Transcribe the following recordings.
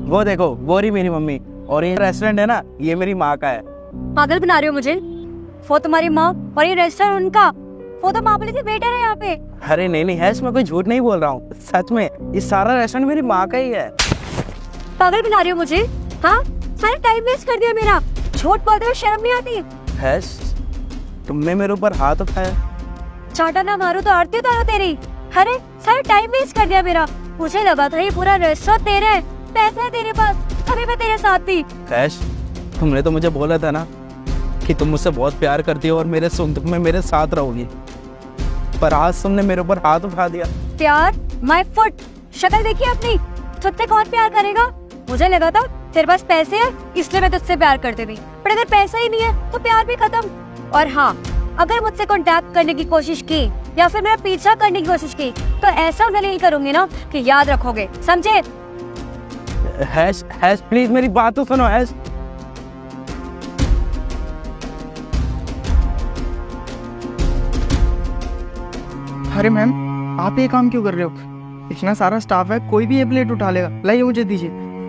वो देखो, वो रही मेरी मम्मी। और ये रेस्टोरेंट है ना, ये मेरी माँ का है। पागल बना रहे हो मुझे? वो तुम्हारी माँ और ये रेस्टोरेंट उनका। वो तो माँ बोली थी वेटर है यहाँ पे। अरे नहीं नहीं हैश, मैं कोई झूठ नहीं बोल रहा हूँ, सच में ये सारा रेस्टोरेंट मेरी माँ का ही है। पागल बना रहे हो मुझे? हाँ, सारा टाइम वेस्ट कर दिया मेरा। झूठ बोलते हो, शर्म नहीं आती? हैश, तुमने मेरे ऊपर हाथ उठाया। चाटा ना मारो तो आरती उतारो तेरी। अरे सारा टाइम वेस्ट कर दिया मेरा। मुझे लगा था ये पूरा रेस्टोरेंट तेरा है, पैसे है तेरे पास, अभी मैं तेरे साथ थी। हैश, तुमने तो मुझे बोला था ना कि तुम मुझसे बहुत प्यार करती हो और मेरे सुख में मेरे साथ रहोगी, पर आज तुमने मेरे ऊपर हाथ उठा दिया। प्यार? माय फुट, शक्ल देखी अपनी। तुझसे कौन प्यार करेगा? मुझे लगा था तेरे पास पैसे है इसलिए मैं तुझसे प्यार करती थी, पर अगर पैसा ही नहीं है तो प्यार भी खत्म। और हाँ, अगर मुझसे कांटेक्ट करने की कोशिश की या फिर मेरा पीछा करने की कोशिश की तो ऐसा दलील करूंगी ना कि याद रखोगे, समझे? हैश हैश प्लीज मेरी बात तो सुनो हैश। अरे मैम, आप ये काम क्यों कर रहे हो? इतना सारा स्टाफ है, कोई भी ये प्लेट उठा लेगा। लाइए मुझे दीजिए।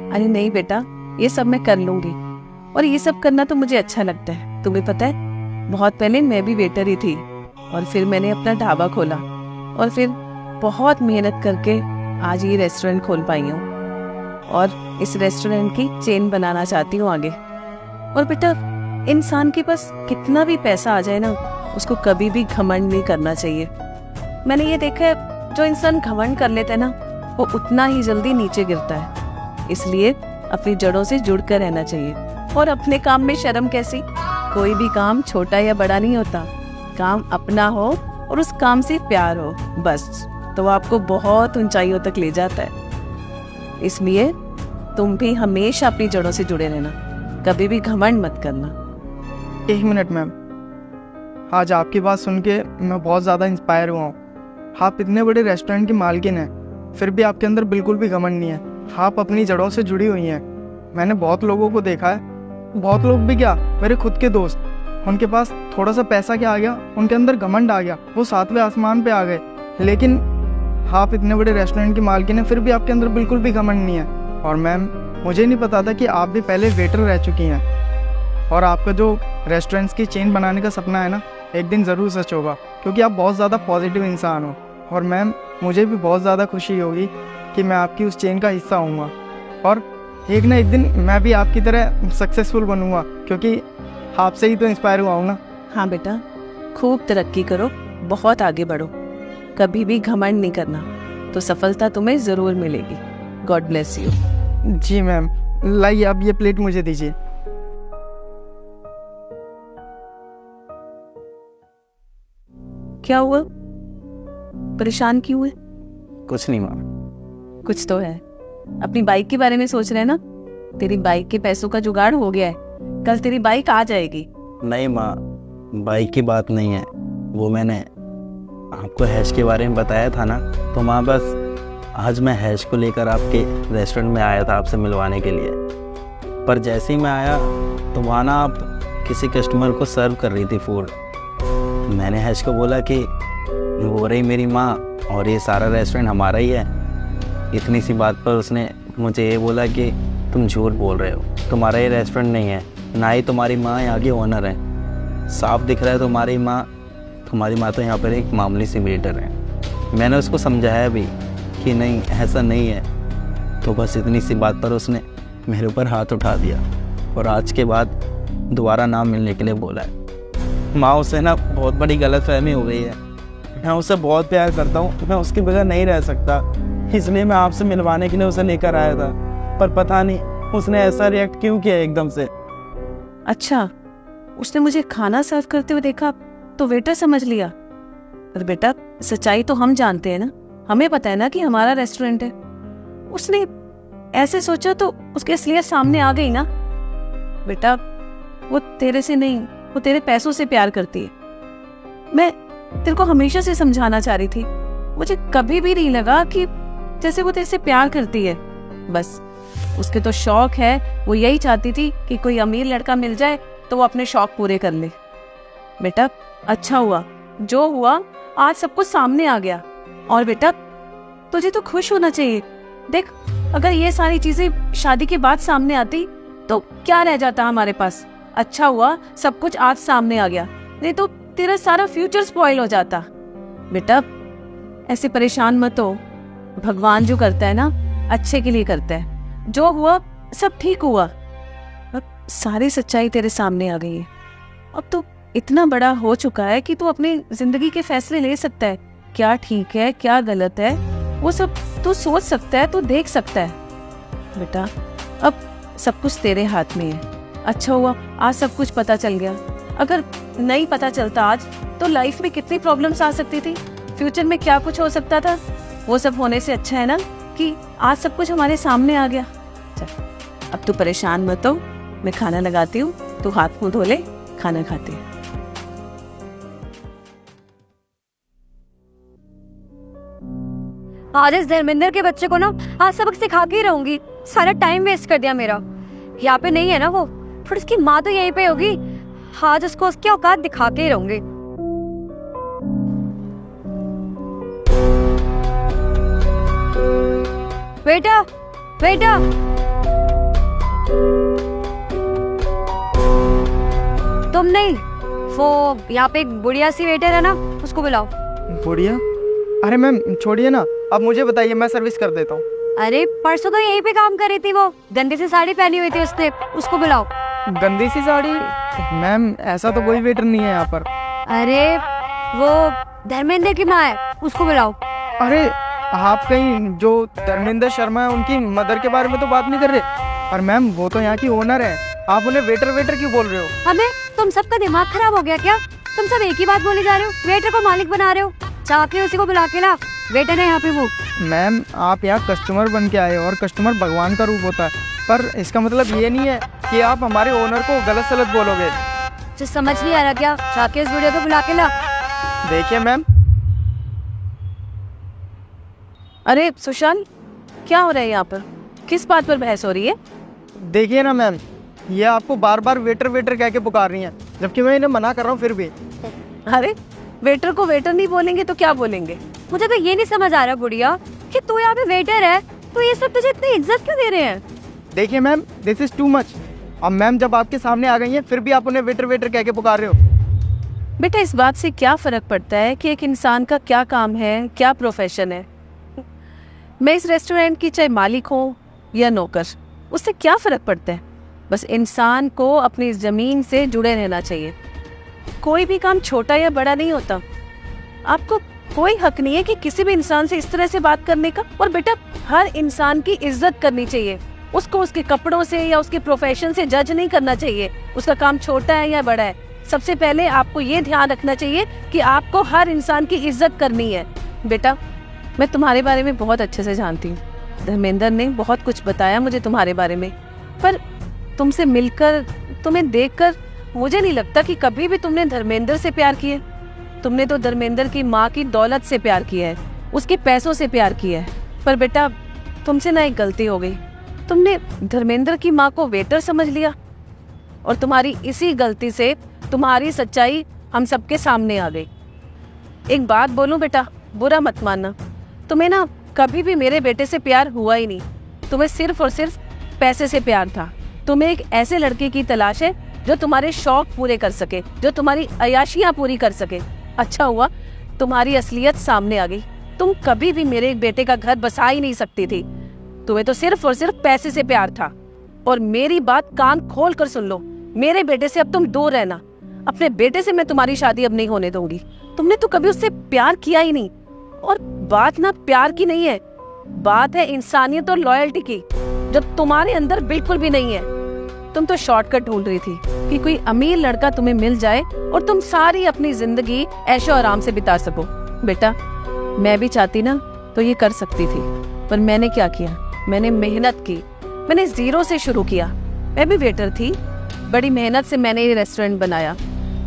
अरे नहीं बेटा, ये सब मैं कर लूंगी और ये सब करना तो मुझे अच्छा लगता है। तुम्हें पता है, बहुत पहले मैं भी वेटर ही थी और फिर मैंने अपना ढाबा खोला और फिर बहुत मेहनत करके आज ये रेस्टोरेंट खोल पाई हूँ और इस रेस्टोरेंट की चेन बनाना चाहती हूँ आगे। और बेटा, इंसान के पास कितना भी पैसा आ जाए ना, उसको कभी भी घमंड नहीं करना चाहिए। मैंने ये देखा है, जो इंसान घमंड कर लेता है ना, वो उतना ही जल्दी नीचे गिरता है। इसलिए अपनी जड़ों से जुड़कर रहना चाहिए और अपने काम में शर्म कैसी? कोई भी काम छोटा या बड़ा नहीं होता, काम अपना हो और उस काम से प्यार हो, बस तो वो आपको बहुत ऊंचाइयों तक ले जाता है। इसलिए तुम भी हमेशा अपनी जड़ों से जुड़े रहना, कभी भी घमंड मत करना। एक मिनट मैम, आज आपकी बात सुन के मैं बहुत ज़्यादा इंस्पायर हुआ हूँ। आप इतने बड़े रेस्टोरेंट की मालकिन हैं, फिर भी आपके अंदर बिल्कुल भी घमंड नहीं है। आप अपनी जड़ों से जुड़ी हुई हैं। मैंने बहुत लोगों को देखा है, बहुत लोग भी क्या, मेरे खुद के दोस्त, उनके पास थोड़ा सा पैसा क्या आ गया, उनके अंदर घमंड आ गया, वो सातवें आसमान पे आ गए। लेकिन आप इतने बड़े रेस्टोरेंट की मालकिन हैं, फिर भी आपके अंदर बिल्कुल भी घमंड नहीं है। और मैम, मुझे नहीं पता था कि आप भी पहले वेटर रह चुकी हैं और आपका जो रेस्टोरेंट्स की चेन बनाने का सपना है ना, एक दिन ज़रूर सच होगा, क्योंकि आप बहुत ज़्यादा पॉजिटिव इंसान हो। और मैम, मुझे भी बहुत ज़्यादा खुशी होगी कि मैं आपकी उस चेन का हिस्सा हूँगा और एक ना एक दिन मैं भी आपकी तरह सक्सेसफुल बनूँगा, क्योंकि आपसे ही तो इंस्पायर हुआ हूँ ना। हाँ बेटा, खूब तरक्की करो, बहुत आगे बढ़ो, कभी भी घमंड नहीं करना, तो सफलता तुम्हें ज़रूर मिलेगी। God bless you. जी मैम, लाइए आप ये प्लेट मुझे दीजिए। क्या हुआ? परेशान क्यों है? कुछ नहीं माँ। कुछ तो है। अपनी बाइक के बारे में सोच रहे हैं ना? तेरी बाइक के पैसों का जुगाड़ हो गया है, कल तेरी बाइक आ जाएगी। नहीं माँ, बाइक की बात नहीं है, वो मैंने आपको हैश के बारे में बताया था ना, तो माँ बस आज मैं हैश को लेकर आपके रेस्टोरेंट में आया था आपसे मिलवाने के लिए। पर जैसे ही मैं आया तो वहाँ ना आप किसी कस्टमर को सर्व कर रही थी फूड। मैंने हैश को बोला कि वो रही मेरी माँ और ये सारा रेस्टोरेंट हमारा ही है। इतनी सी बात पर उसने मुझे ये बोला कि तुम झूठ बोल रहे हो, तुम्हारा ये रेस्टोरेंट नहीं है, ना ही तुम्हारी माँ यहाँ की ओनर है। साफ दिख रहा है तुम्हारी माँ तो यहाँ पर एक मामूली सी वेटर है। मैंने उसको समझाया भी कि नहीं, ऐसा नहीं है, तो बस इतनी सी बात पर उसने मेरे ऊपर हाथ उठा दिया और आज के बाद दोबारा ना मिलने के लिए बोला है। माँ, उससे ना बहुत बड़ी गलतफहमी हो गई है। मैं उससे बहुत प्यार करता हूँ, मैं उसके बगैर नहीं रह सकता, इसलिए मैं आपसे मिलवाने के लिए उसे लेकर आया था। पर पता नहीं उसने ऐसा रिएक्ट क्यों किया एकदम से। अच्छा, उसने मुझे खाना सर्व करते हुए देखा तो वेटर समझ लिया। पर बेटा, सच्चाई तो हम जानते हैं ना, हमें पता है ना कि हमारा रेस्टोरेंट है। उसने ऐसे सोचा तो उसकी असलियत सामने आ गई ना। बेटा, वो तेरे से नहीं, वो तेरे पैसों से प्यार करती है। मैं तेरे को हमेशा से समझाना चाह रही थी, मुझे कभी भी नहीं लगा कि जैसे वो तेरे से प्यार करती है। बस उसके तो शौक है, वो यही चाहती थी कि कोई अमीर लड़का मिल जाए तो वो अपने शौक पूरे कर ले। बेटा, अच्छा हुआ, जो हुआ आज सब कुछ सामने आ गया। और बेटा, तुझे तो खुश होना चाहिए। देख, अगर ये सारी चीजें शादी के बाद सामने आती तो क्या रह जाता हमारे पास। अच्छा हुआ सब कुछ आज सामने आ गया, नहीं तो तेरा सारा फ्यूचर स्पॉइल हो जाता। बेटा ऐसे परेशान मत हो, भगवान जो करता है ना अच्छे के लिए करता है। जो हुआ सब ठीक हुआ, अब सारी सच्चाई तेरे सामने आ गई है। अब तो इतना बड़ा हो चुका है कि तू अपनी जिंदगी के फैसले ले सकता है, क्या ठीक है क्या गलत है वो सब तू सोच सकता है, तू देख सकता है। बेटा अब सब कुछ तेरे हाथ में है। अच्छा हुआ आज सब कुछ पता चल गया, अगर नहीं पता चलता आज तो लाइफ में कितनी प्रॉब्लम्स आ सकती थी, फ्यूचर में क्या कुछ हो सकता था। वो सब होने से अच्छा है ना कि आज सब कुछ हमारे सामने आ गया। चल अब तू परेशान मत हो, मैं खाना लगाती हूँ, तू हाथ मुंह धो ले, खाना खाती है। आज इस धर्मेंद्र के बच्चे को ना आज सबक सिखा के ही रहूंगी। सारा टाइम वेस्ट कर दिया मेरा। यहाँ पे नहीं है ना वो, फिर उसकी माँ तो यहीं पे होगी। आज उसको उसकी औकात दिखा के ही रहूंगी। बेटा बेटा तुम नहीं, वो यहाँ पे एक बुढ़िया सी वेटर है ना, उसको बुलाओ। बुढ़िया? अरे मैम छोड़िए ना, अब मुझे बताइए, मैं सर्विस कर देता हूँ। अरे परसों तो यहीं पे काम कर रही थी वो, गंदी सी साड़ी पहनी हुई थी उसने, उसको बुलाओ। गंदी सी साड़ी? मैम ऐसा तो कोई वेटर नहीं है यहाँ पर। अरे वो धर्मेंद्र की माँ है, उसको बुलाओ। अरे आप कहीं जो धर्मेंद्र शर्मा है उनकी मदर के बारे में तो बात नहीं कर रहे? और मैम वो तो यहाँ की ओनर है, आप उन्हें वेटर वेटर क्यों बोल रहे हो? अबे तुम सबका दिमाग खराब हो गया क्या? तुम सब एक ही बात बोली जा रहे हो, वेटर को मालिक बना रहे हो। जाके उसी को बुला के ला, वेटर है यहाँ पे वो। मैम आप यहाँ कस्टमर बन के आए हो और कस्टमर भगवान का रूप होता है, पर इसका मतलब ये नहीं है कि आप हमारे ओनर को गलत सलत बोलोगे। जो समझ नहीं आ रहा क्या? जाके इस वीडियो को बुला के ला। देखिए मैम। अरे सुशांत क्या हो रहा है यहाँ पर, किस बात पर बहस हो रही है? देखिए ना मैम, ये आपको बार बार वेटर वेटर कह के पुकार रही हैं, जबकि मैं इन्हें मना कर रहा हूँ फिर भी। अरे वेटर को वेटर नहीं बोलेंगे तो क्या बोलेंगे? मुझे तो ये नहीं समझ आ रहा बुढ़िया कि तू यहाँ पे वेटर है तो ये सब तुझे इतनी इज्जत क्यों दे रहे हैं? देखिए ma'am, this is too much. अब मैम जब आपके सामने आ गई हैं फिर भी आप उन्हें वेटर वेटर कह के पुकार रहे हो। बेटा इस बात से क्या फर्क पड़ता है कि एक इंसान का क्या काम है, क्या प्रोफेशन है। मैं इस रेस्टोरेंट की चाहे मालिक हो या नौकर, उससे क्या फर्क पड़ता है। बस इंसान को अपनी ज़मीन से जुड़े रहना चाहिए। कोई भी काम छोटा या बड़ा नहीं होता। आपको कोई हक नहीं है कि किसी भी इंसान से इस तरह से बात करने का। और बेटा हर इंसान की इज्जत करनी चाहिए, उसको उसके कपड़ों से या उसके प्रोफेशन से जज नहीं करना चाहिए, उसका काम छोटा है या बड़ा है। सबसे पहले आपको ये ध्यान रखना चाहिए कि आपको हर इंसान की इज्जत करनी है। बेटा मैं तुम्हारे बारे में बहुत अच्छे से जानती हूँ, धर्मेंद्र ने बहुत कुछ बताया मुझे तुम्हारे बारे में, पर तुमसे मिलकर, तुम्हें देखकर मुझे नहीं लगता कि कभी भी तुमने धर्मेंद्र से प्यार किया। तुमने तो धर्मेंद्र की माँ की दौलत से प्यार किया है, उसके पैसों से प्यार किया है। पर बेटा तुमसे ना एक गलती हो गई, तुमने धर्मेंद्र की माँ को वेटर समझ लिया और तुम्हारी इसी गलती से तुम्हारी सच्चाई हम सबके सामने आ गई। एक बात बोलूं बेटा, बुरा मत मानना, तुम्हें ना कभी भी मेरे बेटे से प्यार हुआ ही नहीं। तुम्हें सिर्फ और सिर्फ पैसे से प्यार था। तुम्हें एक ऐसे लड़के की तलाश है जो तुम्हारे शौक पूरे कर सके, जो तुम्हारी अयाशियां पूरी कर सके। अच्छा हुआ तुम्हारी असलियत सामने आ गई। तुम कभी भी मेरे एक बेटे का घर बसा ही नहीं सकती थी। तुम्हें तो सिर्फ और सिर्फ पैसे से प्यार था। और मेरी बात कान खोल कर सुन लो, मेरे बेटे से अब तुम दूर रहना। अपने बेटे से मैं तुम्हारी शादी अब नहीं होने दूंगी। तुमने तो कभी उससे प्यार किया ही नहीं। और बात ना प्यार की नहीं है, बात है इंसानियत और लॉयल्टी की, जो तुम्हारे अंदर बिल्कुल भी नहीं है। तुम तो शॉर्टकट ढूंढ रही थी कि कोई अमीर लड़का तुम्हें मिल जाए और तुम सारी अपनी जिंदगी ऐशो आराम से बिता सको। बेटा मैं भी चाहती ना तो ये कर सकती थी, पर मैंने क्या किया, मैंने मेहनत की, मैंने जीरो से शुरू किया। मैं भी वेटर थी, बड़ी मेहनत से मैंने ये रेस्टोरेंट बनाया।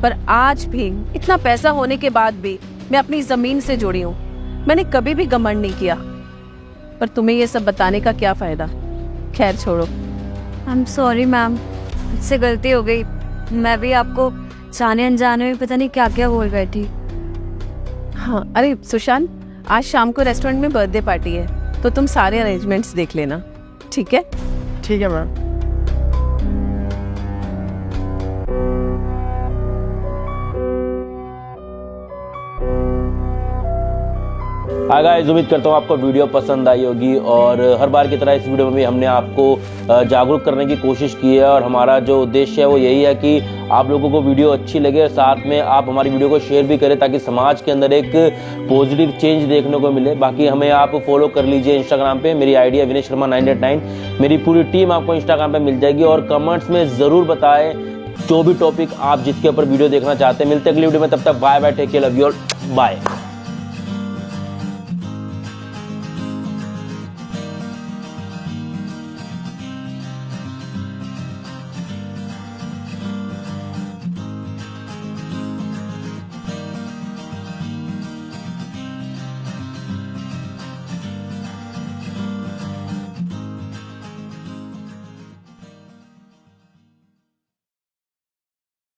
पर आज भी इतना पैसा होने के बाद भी मैं अपनी जमीन से जुड़ी हूँ। मैंने कभी भी घमंड नहीं किया। पर तुम्हें ये सब बताने का क्या फायदा। खैर छोड़ो। आई एम सॉरी मैम, मुझसे गलती हो गई। मैं भी आपको जाने अनजाने में पता नहीं क्या क्या बोल बैठी। हाँ अरे सुशांत, आज शाम को रेस्टोरेंट में बर्थडे पार्टी है, तो तुम सारे अरेंजमेंट्स देख लेना। ठीक है? ठीक है मैम। हाय गाइस, उम्मीद करता हूँ आपको वीडियो पसंद आई होगी और हर बार की तरह इस वीडियो में भी हमने आपको जागरूक करने की कोशिश की है और हमारा जो उद्देश्य है वो यही है कि आप लोगों को वीडियो अच्छी लगे और साथ में आप हमारी वीडियो को शेयर भी करें ताकि समाज के अंदर एक पॉजिटिव चेंज देखने को मिले। बाकी हमें आप फॉलो कर लीजिए इंस्टाग्राम पे, मेरी आईडी है विनय शर्मा 989। मेरी पूरी टीम आपको इंस्टाग्राम पे मिल जाएगी और कमेंट्स में ज़रूर बताएं जो भी टॉपिक आप जिसके ऊपर वीडियो देखना चाहते हैं। मिलते हैं अगली वीडियो में, तब तक bye bye, take care, love you all, bye.